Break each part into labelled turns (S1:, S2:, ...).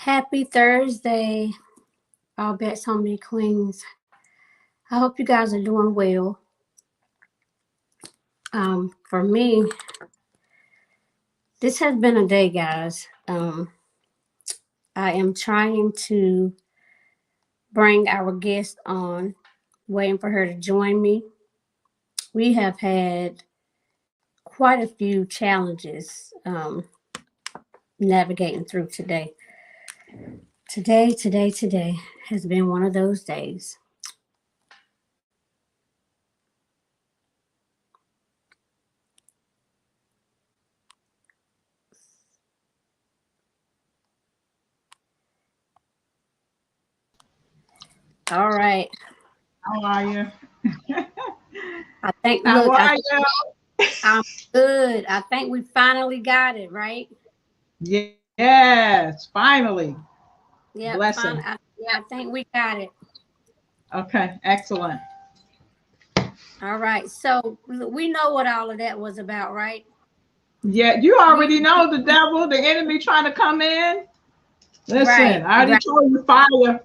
S1: Happy Thursday, all bets on me, Queens. I hope you guys are doing well. For me, this has been a day, guys. I am trying to bring our guest on, waiting for her to join me. We have had quite a few challenges navigating through today. Today has been one of those days. All right.
S2: How are you?
S1: I think,
S2: How
S1: look,
S2: are you?
S1: I'm good. I think we finally got it, right?
S2: Yes, finally.
S1: Yep, fine.
S2: Blessing.
S1: I think we got it.
S2: Okay, excellent.
S1: All right. So we know what all of that was about, right?
S2: Yeah, you
S1: We
S2: already know the devil, the enemy trying to come in. Listen,
S1: right,
S2: I already
S1: right.
S2: told you fire.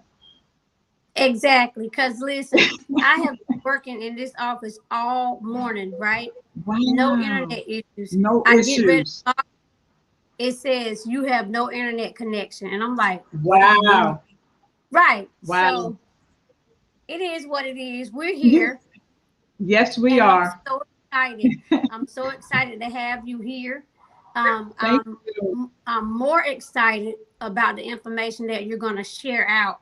S1: Exactly. Because listen, I have been working in this office all morning, right? No
S2: Wow.
S1: internet issues.
S2: No
S1: I get ready to
S2: issues.
S1: log. It says you have no internet connection. And I'm like, what do you mean?
S2: Wow.
S1: Right.
S2: Wow.
S1: So it is what it is. We're
S2: You,
S1: here.
S2: yes, we
S1: And I'm
S2: are.
S1: so excited. I'm so excited to have you here. Um,
S2: Thank
S1: I'm,
S2: you.
S1: I'm more excited about the information that you're going to share out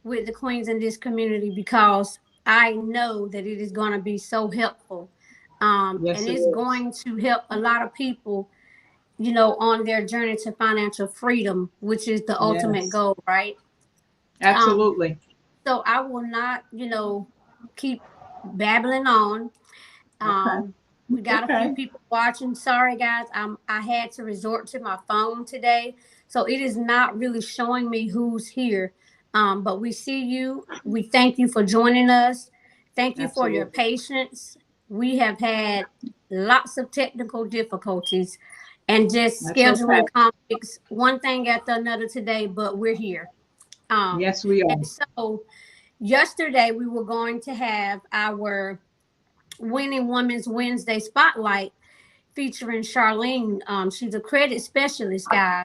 S1: with the queens in this community because I know that it is going to be so helpful.
S2: Yes,
S1: And
S2: it
S1: it's
S2: is.
S1: going to help a lot of people, you know, on their journey to financial freedom, which is the ultimate
S2: Yes,
S1: goal, right? Um,
S2: absolutely.
S1: so I will not, you know, keep babbling on.
S2: Okay.
S1: Um, we got a few
S2: Okay.
S1: people watching. Sorry, guys. I had to resort to my phone today, so it is not really showing me who's here. But we see you. We thank you for joining us. Thank you for your
S2: Absolutely.
S1: patience. We have had lots of technical difficulties and just
S2: That's okay.
S1: scheduling conflicts, one thing after another today. But we're here. Um,
S2: Yes, we are.
S1: and so yesterday we were going to have our Winning Women's Wednesday Spotlight featuring Charlene. She's a credit specialist, guy.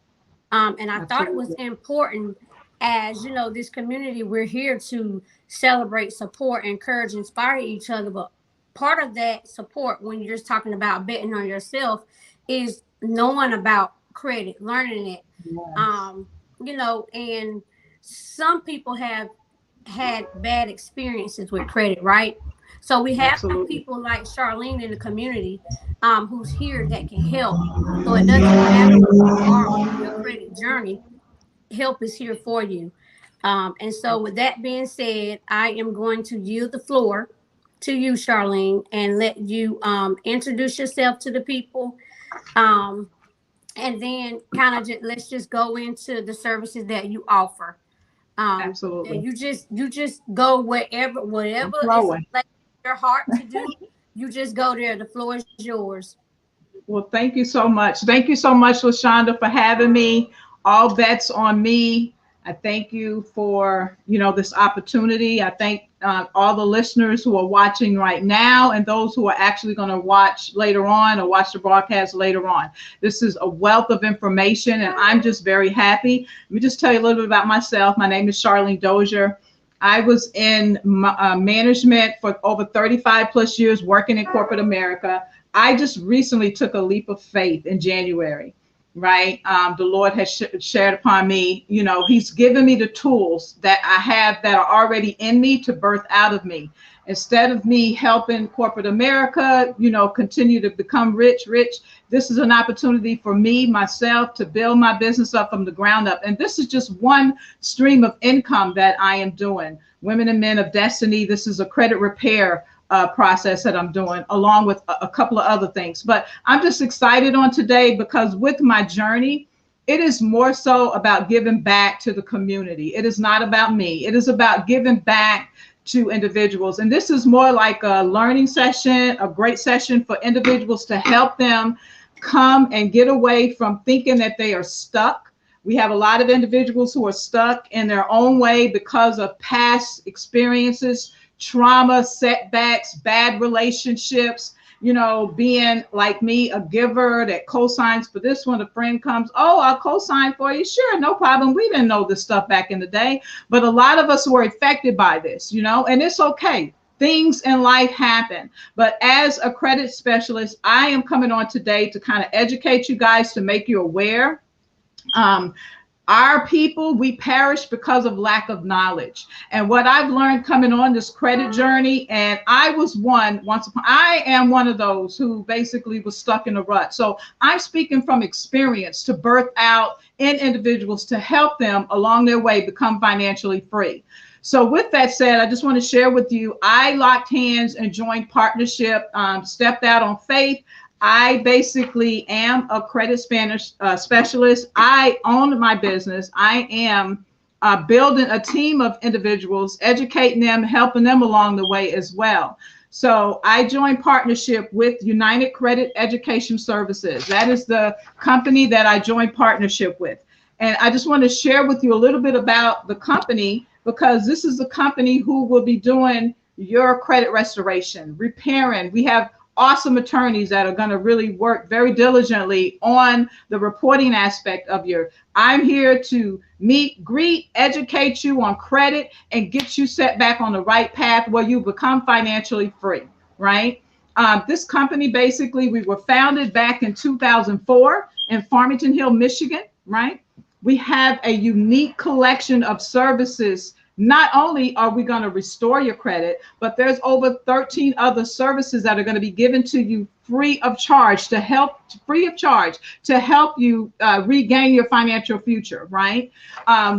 S1: And I thought it was
S2: Absolutely.
S1: important as, you know, this community, we're here to celebrate, support, encourage, inspire each other. But part of that support, when you're just talking about betting on yourself, is knowing about credit, learning it.
S2: Yes.
S1: Um, you know, and some people have had bad experiences with credit, right? So we have
S2: Absolutely.
S1: people like Charlene in the community who's here that can help. So it doesn't matter where you are on your credit journey, help is here for you. And so with that being said, I am going to yield the floor to you, Charlene, and let you introduce yourself to the people. Um, and then kind of just let's just go into the services that you offer. And
S2: Absolutely.
S1: you just go wherever,
S2: I'm
S1: whatever is
S2: flowing.
S1: like your heart to do. You just go there. The floor is yours.
S2: Well, thank you so much. Thank you so much, LaShonda, for having me. All bets on me. I thank you for this opportunity. I thank all the listeners who are watching right now and those who are actually going to watch later on or watch the broadcast later on. This is a wealth of information, and I'm just very happy. Let me just tell you a little bit about myself. My name is Charlene Dozier. I was in management for over 35 plus years, working in corporate America. I just recently took a leap of faith in January, right? The Lord has shared upon me, He's given me the tools that I have that are already in me to birth out of me. Instead of me helping corporate America, continue to become rich, this is an opportunity for me, myself, to build my business up from the ground up. And this is just one stream of income that I am doing. Women and Men of Destiny, this is a credit repair process that I'm doing, along with a couple of other things. But I'm just excited on today because with my journey, it is more so about giving back to the community. It is not about me. It is about giving back to individuals. And this is more like a learning session, a great session for individuals to help them come and get away from thinking that they are stuck We have a lot of individuals who are stuck in their own way because of past experiences, trauma, setbacks, bad relationships, being like me, a giver that co-signs for this one. A friend comes, oh, I'll co-sign for you. Sure, no problem. We didn't know this stuff back in the day, but a lot of us were affected by this, and it's okay. Things in life happen. But as a credit specialist, I am coming on today to kind of educate you guys, to make you aware. Our people, we perish because of lack of knowledge. And what I've learned coming on this credit journey, and I was I am one of those who basically was stuck in a rut. So I'm speaking from experience to birth out in individuals to help them along their way become financially free. So with that said, I just want to share with you, I locked hands and joined partnership, stepped out on faith. I basically am a credit specialist. I own my business. I am building a team of individuals, educating them, helping them along the way as well. So I joined partnership with United Credit Education Services. That is the company that I joined partnership with. And I just want to share with you a little bit about the company, because this is the company who will be doing your credit restoration, repairing. We have awesome attorneys that are going to really work very diligently on the reporting aspect of I'm here to meet, greet, educate you on credit and get you set back on the right path where you become financially free, right? This company, basically, we were founded back in 2004 in Farmington Hills, Michigan, right? We have a unique collection of services. Not only are we going to restore your credit, but there's over 13 other services that are going to be given to you free of charge to help you regain your financial future, right?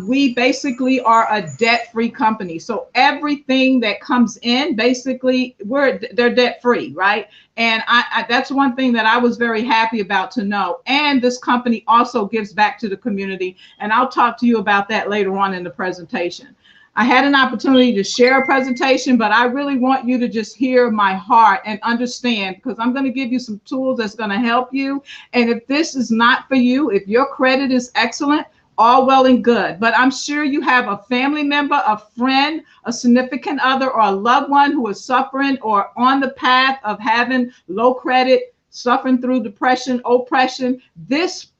S2: We basically are a debt-free company. So everything that comes in, basically, they're debt-free, right? And that's one thing that I was very happy about to know. And this company also gives back to the community. And I'll talk to you about that later on in the presentation. I had an opportunity to share a presentation, but I really want you to just hear my heart and understand, because I'm going to give you some tools that's going to help you. And if this is not for you, if your credit is excellent, all well and good. But I'm sure you have a family member, a friend, a significant other, or a loved one who is suffering or on the path of having low credit, suffering through depression, oppression. This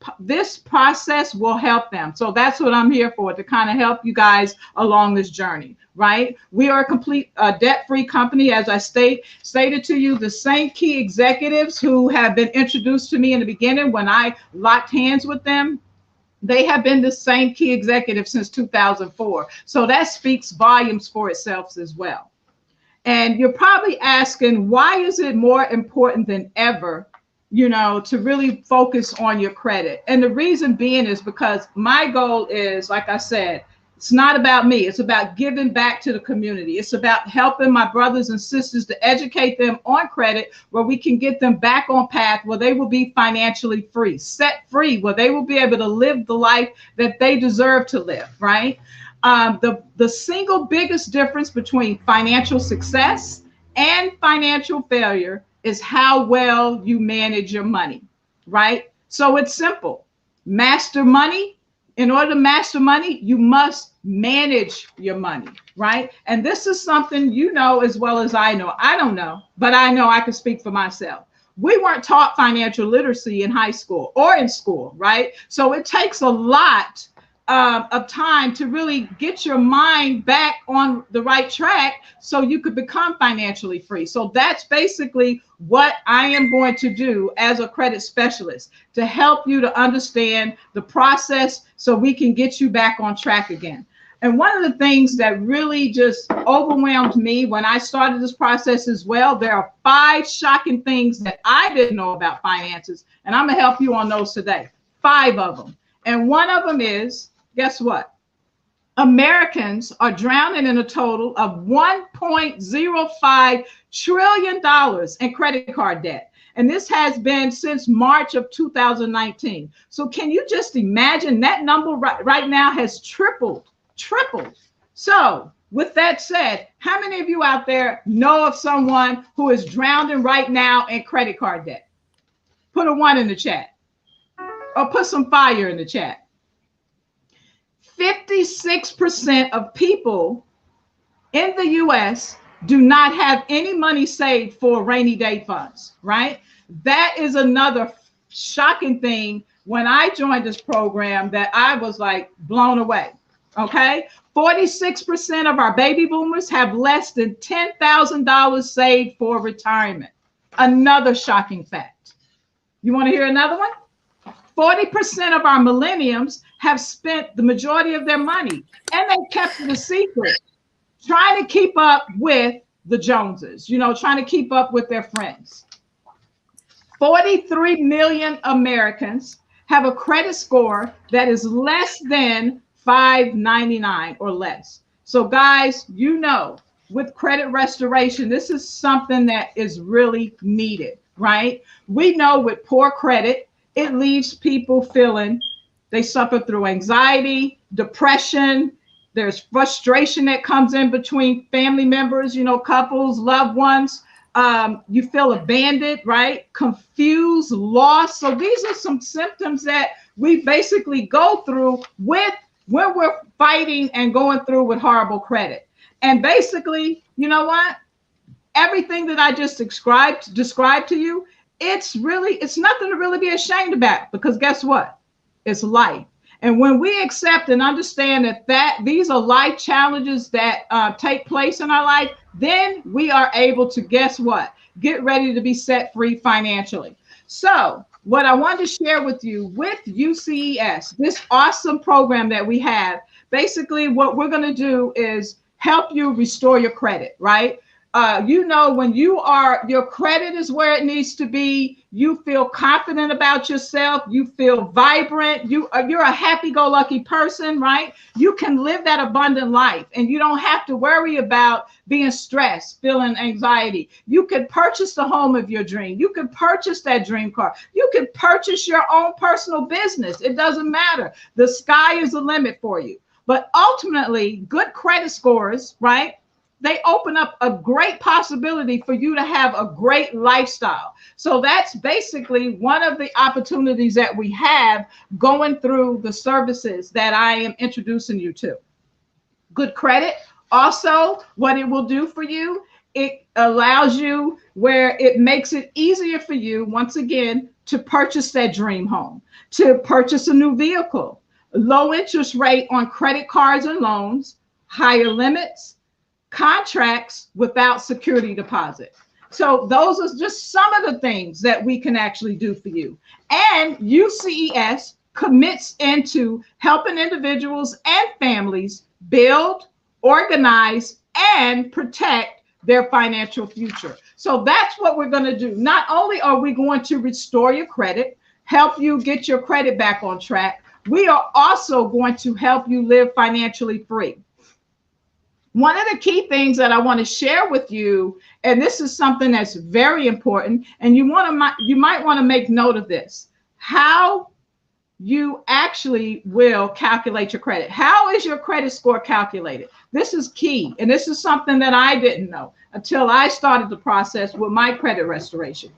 S2: process will help them. So that's what I'm here for, to kind of help you guys along this journey, right? We are a complete debt-free company. As I stated to you, the same key executives who have been introduced to me in the beginning when I locked hands with them, they have been the same key executive since 2004. So that speaks volumes for itself as well. And you're probably asking, why is it more important than ever, to really focus on your credit? And the reason being is because my goal is, like I said, it's not about me. It's about giving back to the community. It's about helping my brothers and sisters to educate them on credit, where we can get them back on path, where they will be financially free, set free, where they will be able to live the life that they deserve to live, right? The single biggest difference between financial success and financial failure is how well you manage your money, right? So it's simple. Master money. In order to master money, you must manage your money, right? And this is something you know as well as I know. I don't know, but I know I can speak for myself. We weren't taught financial literacy in high school or in school, right? So it takes a lot of time to really get your mind back on the right track so you could become financially free. So that's basically what I am going to do as a credit specialist, to help you to understand the process so we can get you back on track again. And one of the things that really just overwhelmed me when I started this process as well, there are 5 shocking things that I didn't know about finances, and I'm gonna help you on those today. 5 of them. And one of them is, guess what? Americans are drowning in a total of $1.05 trillion in credit card debt. And this has been since March of 2019. So can you just imagine that number right now has tripled. So with that said, how many of you out there know of someone who is drowning right now in credit card debt? Put a 1 in the chat, or put some fire in the chat. 56% of people in the US do not have any money saved for rainy day funds, right? That is another shocking thing when I joined this program that I was like blown away. Okay. 46% of our baby boomers have less than $10,000 saved for retirement. Another shocking fact. You want to hear another one? 40% of our millennials have spent the majority of their money, and they kept it a secret, trying to keep up with the Joneses, trying to keep up with their friends. 43 million Americans have a credit score that is less than 599 or less. So guys, with credit restoration, this is something that is really needed, right? We know with poor credit, it leaves people feeling they suffer through anxiety, depression. There's frustration that comes in between family members, couples, loved ones. You feel abandoned, right? Confused, lost. So these are some symptoms that we basically go through when we're fighting and going through with horrible credit. And basically, you know what? Everything that I just described to you, it's nothing to really be ashamed about, because guess what? It's life. And when we accept and understand that these are life challenges that take place in our life, then we are able to, guess what? Get ready to be set free financially. So what I wanted to share with you with UCES, this awesome program that we have, basically what we're going to do is help you restore your credit, right? When your credit is where it needs to be, you feel confident about yourself, you feel vibrant, you're a happy-go-lucky person, right? You can live that abundant life, and you don't have to worry about being stressed, feeling anxiety. You could purchase the home of your dream. You could purchase that dream car. You could purchase your own personal business. It doesn't matter. The sky is the limit for you. But ultimately, good credit scores, right? They open up a great possibility for you to have a great lifestyle. So that's basically one of the opportunities that we have going through the services that I am introducing you to. Good credit. Also, what it will do for you, it allows you where it makes it easier for you, once again, to purchase that dream home, to purchase a new vehicle, low interest rate on credit cards and loans, higher limits, contracts without security deposit. So those are just some of the things that we can actually do for you. And UCES commits into helping individuals and families build, organize, and protect their financial future. So that's what we're going to do. Not only are we going to restore your credit, help you get your credit back on track, we are also going to help you live financially free. One of the key things that I want to share with you, and this is something that's very important, and you might want to make note of this, how you actually will calculate your credit. How is your credit score calculated? This is key, and this is something that I didn't know until I started the process with my credit restoration.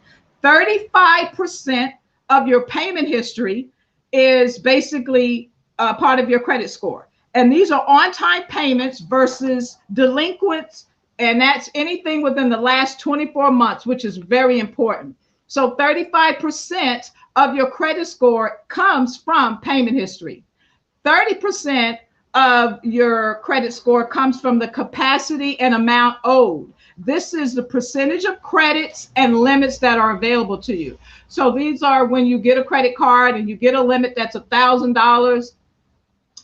S2: 35% of your payment history is basically part of your credit score. And these are on-time payments versus delinquents, and that's anything within the last 24 months, which is very important. So 35% of your credit score comes from payment history. 30% of your credit score comes from the capacity and amount owed. This is the percentage of credits and limits that are available to you. So these are when you get a credit card and you get a limit that's $1,000.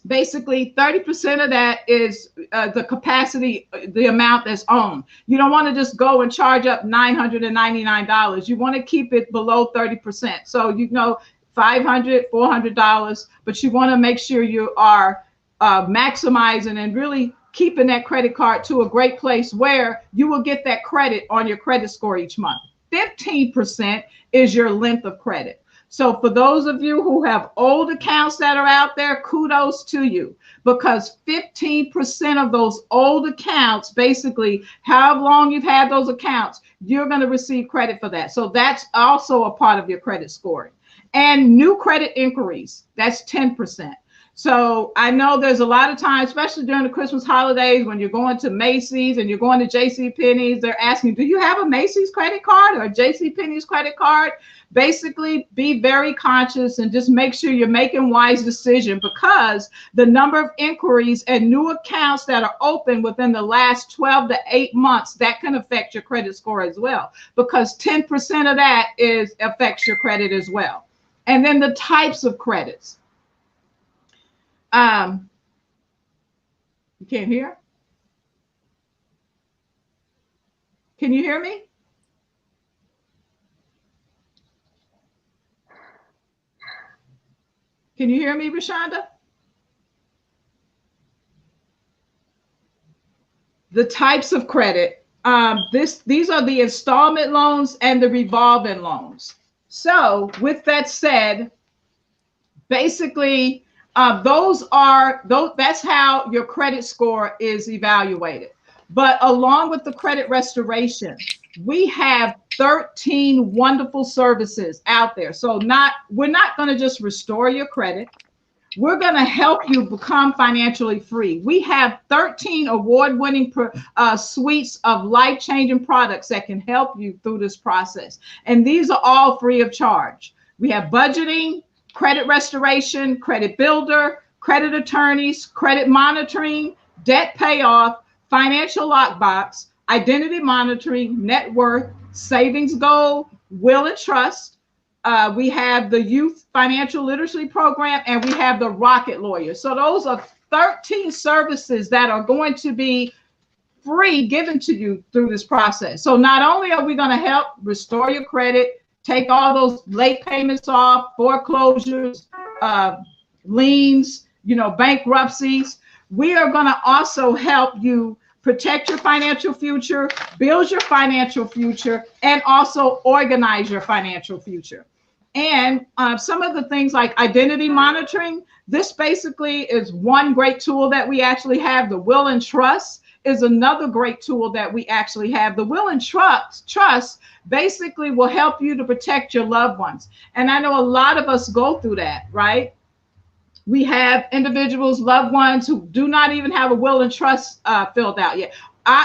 S2: Basically, 30% of that is the capacity, the amount that's owned. You don't want to just go and charge up $999. You want to keep it below 30%. So, $500, $400, but you want to make sure you are maximizing and really keeping that credit card to a great place where you will get that credit on your credit score each month. 15% is your length of credit. So for those of you who have old accounts that are out there, kudos to you, because 15% of those old accounts, basically, however long you've had those accounts, you're going to receive credit for that. So that's also a part of your credit scoring. And new credit inquiries, that's 10%. So I know there's a lot of times, especially during the Christmas holidays, when you're going to Macy's and you're going to JCPenney's, they're asking, do you have a Macy's credit card or a JCPenney's credit card? Basically, be very conscious and just make sure you're making wise decisions, because the number of inquiries and new accounts that are open within the last 12 to 8 months, that can affect your credit score as well, because 10% of that affects your credit as well. And then the types of credits. You can't hear? Can you hear me? Can you hear me, Rashonda? The types of credit. These are the installment loans and the revolving loans. So with that said, basically, that's how your credit score is evaluated. But along with the credit restoration, we have 13 wonderful services out there. So we're not going to just restore your credit. We're going to help you become financially free. We have 13 award-winning suites of life-changing products that can help you through this process. And these are all free of charge. We have budgeting, credit restoration, credit builder, credit attorneys, credit monitoring, debt payoff, financial lockbox, identity monitoring, net worth, savings goal, will and trust. We have the youth financial literacy program, and we have the Rocket Lawyer. So those are 13 services that are going to be free given to you through this process. So not only are we going to help restore your credit, take all those late payments off, foreclosures, liens, bankruptcies, we are going to also help you protect your financial future, build your financial future, and also organize your financial future. And some of the things like identity monitoring, this basically is one great tool that we actually have. The will and trust is another great tool that we actually have. The will and trust basically will help you to protect your loved ones. And I know a lot of us go through that, right? We have individuals, loved ones who do not even have a will and trust filled out yet.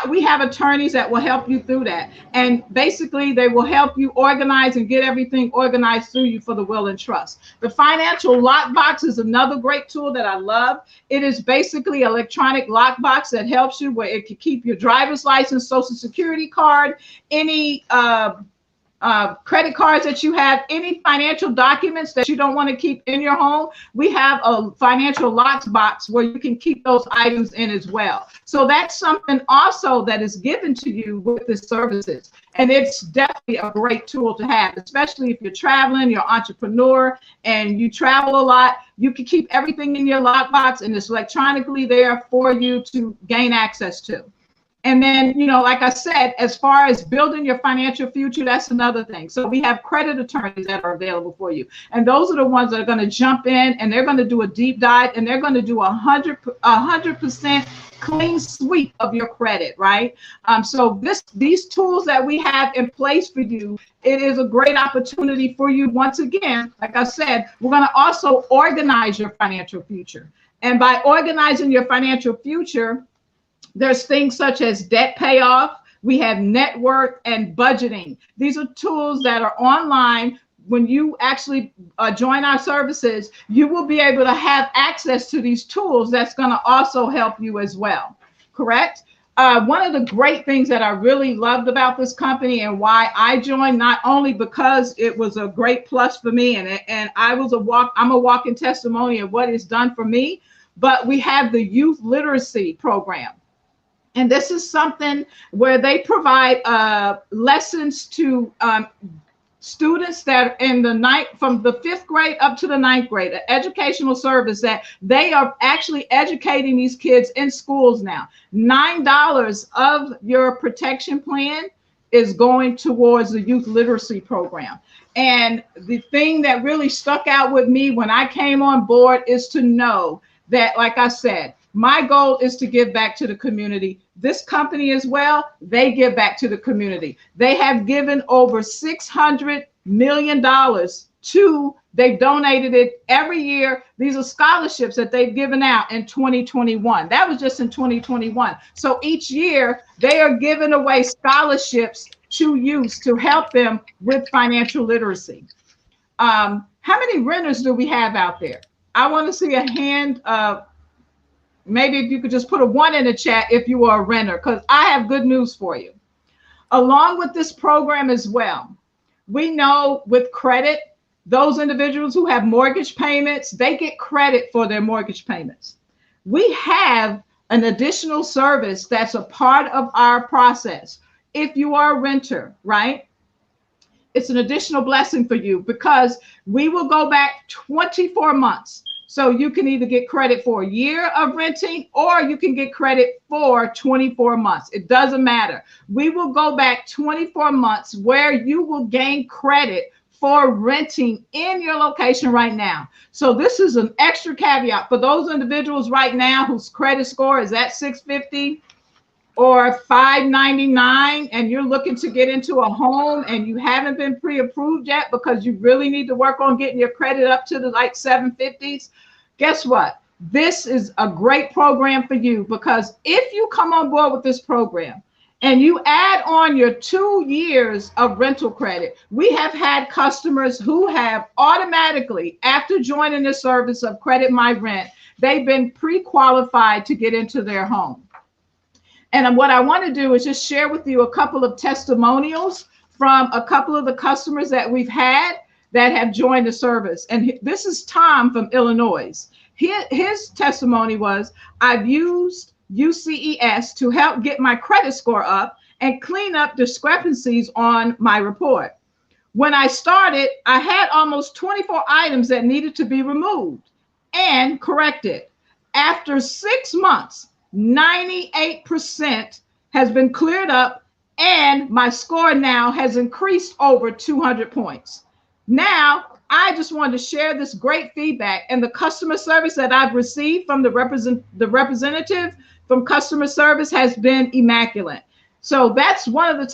S2: We have attorneys that will help you through that. And basically, they will help you organize and get everything organized through you for the will and trust. The financial lockbox is another great tool that I love. It is basically an electronic lockbox that helps you where it can keep your driver's license, social security card, any credit cards that you have, any financial documents that you don't want to keep in your home. We have a financial lockbox where you can keep those items in as well. So that's something also that is given to you with the services. And it's definitely a great tool to have, especially if you're traveling, you're an entrepreneur and you travel a lot. You can keep everything in your lockbox and it's electronically there for you to gain access to. And then, like I said, as far as building your financial future, that's another thing. So we have credit attorneys that are available for you. And those are the ones that are going to jump in and they're going to do a deep dive and they're going to do 100% clean sweep of your credit, right? So these tools that we have in place for you, it is a great opportunity for you. Once again, like I said, we're going to also organize your financial future. And by organizing your financial future, there's things such as debt payoff. We have net worth and budgeting. These are tools that are online. When you actually join our services, you will be able to have access to these tools that's going to also help you as well. Correct? One of the great things that I really loved about this company and why I joined, not only because it was a great plus for me and I'm a walking testimony of what it's done for me, but we have the youth literacy program. And this is something where they provide lessons to students that are from the 5th grade up to the 9th grade, an educational service that they are actually educating these kids in schools now. $9 of your protection plan is going towards the youth literacy program. And the thing that really stuck out with me when I came on board is to know that, like I said, my goal is to give back to the community. This company as well, they give back to the community. They have given over $600 million they've donated it every year. These are scholarships that they've given out in 2021. That was just in 2021. So each year they are giving away scholarships to youth to help them with financial literacy. How many renters do we have out there? I want to see a hand. Maybe if you could just put a 1 in the chat if you are a renter, because I have good news for you. Along with this program as well, we know with credit, those individuals who have mortgage payments, they get credit for their mortgage payments. We have an additional service that's a part of our process. If you are a renter, right? It's an additional blessing for you because we will go back 24 months. So you can either get credit for a year of renting or you can get credit for 24 months. It doesn't matter. We will go back 24 months where you will gain credit for renting in your location right now. So this is an extra caveat for those individuals right now whose credit score is at 650 or 599 and you're looking to get into a home and you haven't been pre-approved yet because you really need to work on getting your credit up to the like 750s. Guess what? This is a great program for you because if you come on board with this program and you add on your 2 years of rental credit, we have had customers who have automatically, after joining the service of Credit My Rent, they've been pre-qualified to get into their home. And what I want to do is just share with you a couple of testimonials from a couple of the customers that we've had that have joined the service. And this is Tom from Illinois. His testimony was, I've used UCES to help get my credit score up and clean up discrepancies on my report. When I started, I had almost 24 items that needed to be removed and corrected. After 6 months, 98% has been cleared up and my score now has increased over 200 points. Now, I just wanted to share this great feedback and the customer service that I've received from the representative from customer service has been immaculate. So that's one of the